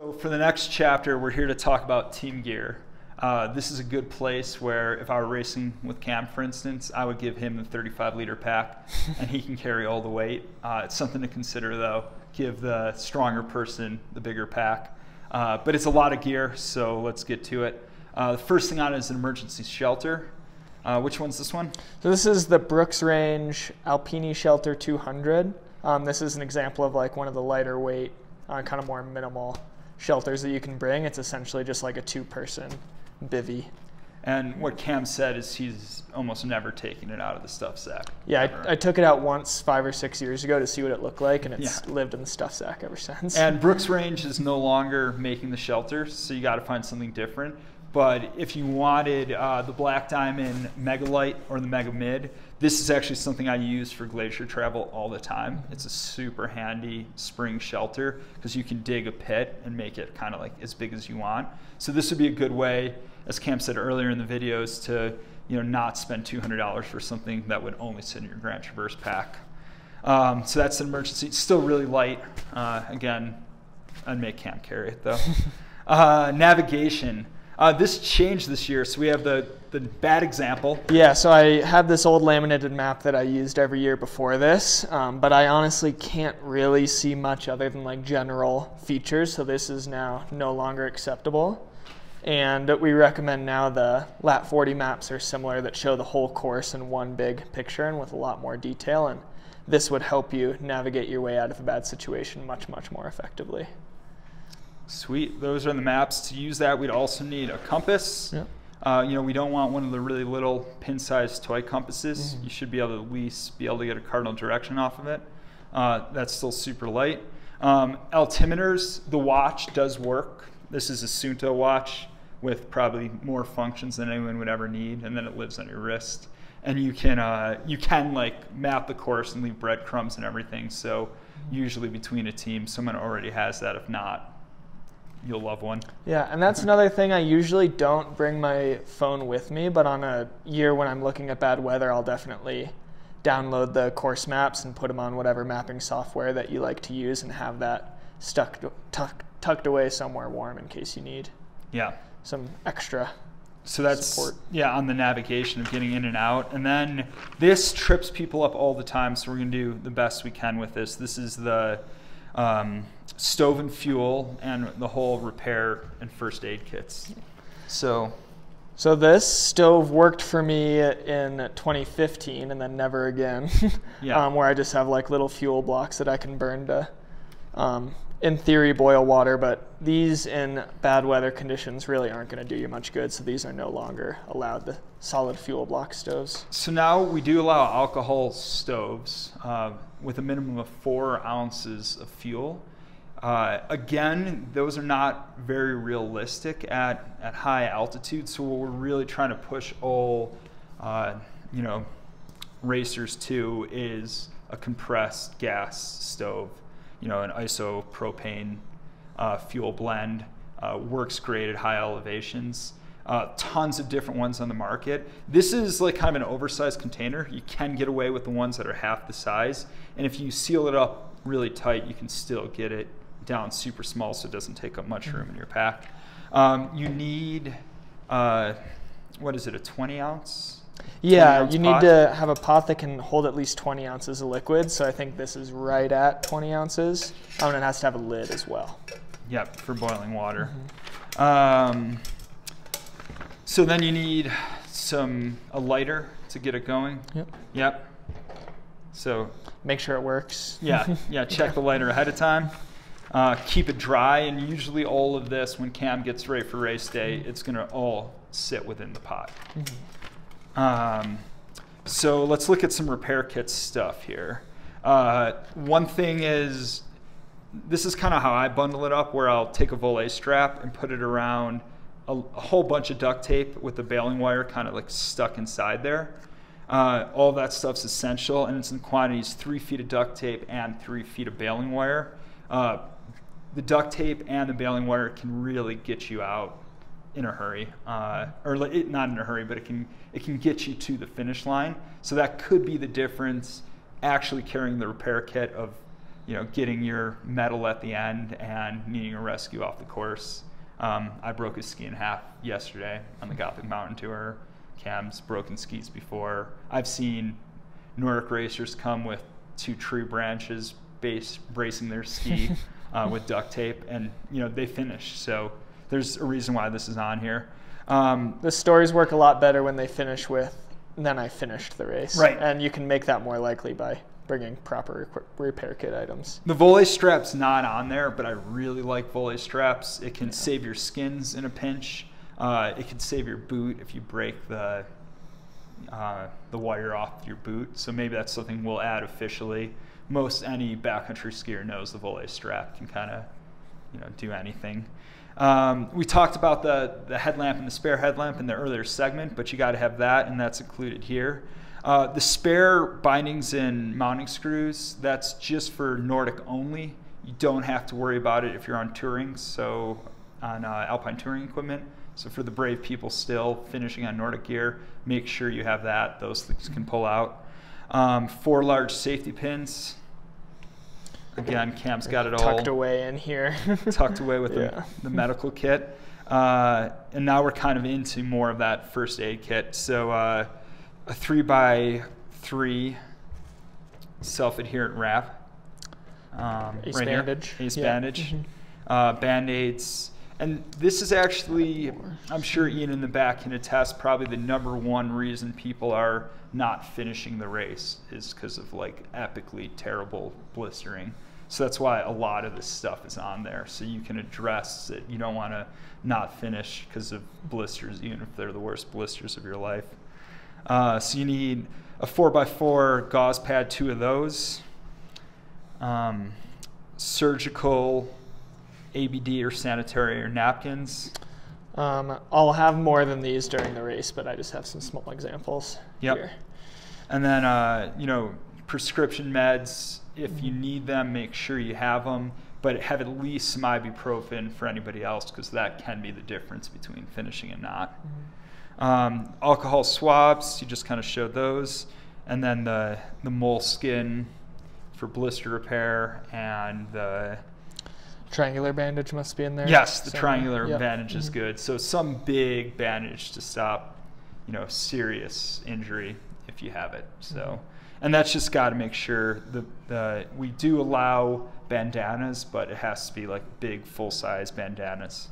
So for the next chapter, we're here to talk about team gear. This is a good place where if I were racing with Cam, for instance, I would give him the 35-liter pack, and he can carry all the weight. It's something to consider, though. Give the stronger person the bigger pack. But it's a lot of gear, so let's get to it. The first thing on it is an emergency shelter. Which one's this one? So this is the Brooks Range Alpini Shelter 200. This is an example of like one of the lighter weight, kind of more minimal shelters that you can bring. It's essentially just like a two-person bivvy. And what Cam said is he's almost never taken it out of the stuff sack. Yeah, I took it out once 5 or 6 years ago to see what it looked like, and it's lived in the stuff sack ever since. And Brooks Range is no longer making the shelters, so you got to find something different. But if you wanted the Black Diamond Mega Light or the Mega Mid, this is actually something I use for glacier travel all the time. It's a super handy spring shelter because you can dig a pit and make it kind of like as big as you want. So this would be a good way, as Cam said earlier in the videos, to not spend $200 for something that would only sit in your Grand Traverse pack. So that's an emergency. It's still really light. Again, I'd make Cam carry it though. Navigation. This changed this year, so we have the bad example. Yeah, so I had this old laminated map that I used every year before this, but I honestly can't really see much other than like general features, so this is now no longer acceptable. And we recommend now the Lat 40 maps are similar that show the whole course in one big picture and with a lot more detail, and this would help you navigate your way out of a bad situation much, much more effectively. Sweet, those are the maps. To use that, we'd also need a compass. Yep. We don't want one of the really little pin-sized toy compasses. You should be able to at least be able to get a cardinal direction off of it. That's still super light. Altimeters, the watch does work. This is a Suunto watch with probably more functions than anyone would ever need, and then it lives on your wrist. And you can like map the course and leave breadcrumbs and everything. So usually between a team, someone already has that. If not, you'll love one. Yeah, and that's another thing. I usually don't bring my phone with me, but on a year when I'm looking at bad weather, I'll definitely download the course maps and put them on whatever mapping software that you like to use and have that tucked away somewhere warm in case you need some extra support. Yeah, on the navigation of getting in and out. And then this trips people up all the time, so we're going to do the best we can with this. This is the stove and fuel and the whole repair and first aid kits. So this stove worked for me in 2015 and then never again. Where I just have like little fuel blocks that I can burn to, in theory, boil water, but these in bad weather conditions really aren't going to do you much good, so these are no longer allowed, the solid fuel block stoves. So now we do allow alcohol stoves with a minimum of 4 ounces of fuel. Again, those are not very realistic at high altitude, so what we're really trying to push all racers to is a compressed gas stove, an isopropane fuel blend. Works great at high elevations. Tons of different ones on the market. This is like kind of an oversized container. You can get away with the ones that are half the size, and if you seal it up really tight, you can still get it down super small so it doesn't take up much room in your pack. You need, what is it, a 20 ounce? Yeah, you need to have a pot that can hold at least 20 ounces of liquid, so I think this is right at 20 ounces. And it has to have a lid as well. Yep, for boiling water. So then you need a lighter to get it going. Yep. So make sure it works. Yeah, check the lighter ahead of time. Keep it dry, and usually all of this, when Cam gets ready for race day, it's going to all sit within the pot. So let's look at some repair kit stuff here. One thing is, this is kind of how I bundle it up, where I'll take a volet strap and put it around a whole bunch of duct tape with the baling wire kind of like stuck inside there. All that stuff's essential, and it's in quantities 3 feet of duct tape and 3 feet of baling wire. The duct tape and the baling wire can really get you out in a hurry, or not in a hurry, but it can get you to the finish line. So that could be the difference, actually carrying the repair kit of getting your medal at the end and needing a rescue off the course. I broke his ski in half yesterday on the Gothic Mountain Tour. Cam's broken skis before. I've seen Nordic racers come with 2 tree branches bracing their ski with duct tape, and they finish. So there's a reason why this is on here. The stories work a lot better when they finish with, then I finished the race. Right. And you can make that more likely by bringing proper repair kit items. The volley strap's not on there, but I really like volley straps. It can save your skins in a pinch. It can save your boot if you break the wire off your boot. So maybe that's something we'll add officially. Any backcountry skier knows the volley strap can kind of do anything. We talked about the headlamp and the spare headlamp in the earlier segment, but you got to have that, and that's included here. The spare bindings and mounting screws, that's just for Nordic only. You don't have to worry about it if you're on touring, so on Alpine touring equipment. So for the brave people still finishing on Nordic gear, make sure you have that. Those things can pull out. 4 large safety pins. Again, Cam's got it all tucked away in here. Tucked away with the medical kit. And now we're kind of into more of that first aid kit. So a 3x3 self-adherent wrap. Ace right bandage. Here. Ace bandage. Band-aids. And this is actually, I'm sure Ian in the back can attest, probably the #1 reason people are not finishing the race is because of epically terrible blistering. So that's why a lot of this stuff is on there. So you can address it. You don't want to not finish because of blisters, even if they're the worst blisters of your life. So you need a 4x4 gauze pad, 2 of those. Surgical ABD or sanitary or napkins. I'll have more than these during the race, but I just have some small examples here. And then, prescription meds, if you need them, make sure you have them, but have at least some ibuprofen for anybody else, because that can be the difference between finishing and not. Alcohol swabs, you just kind of showed those. And then the moleskin for blister repair, and the triangular bandage must be in there. Yes, the triangular bandage is Mm-hmm. good. So some big bandage to stop, serious injury if you have it. So, and that's just got to make sure we do allow bandanas, but it has to be big full-size bandanas.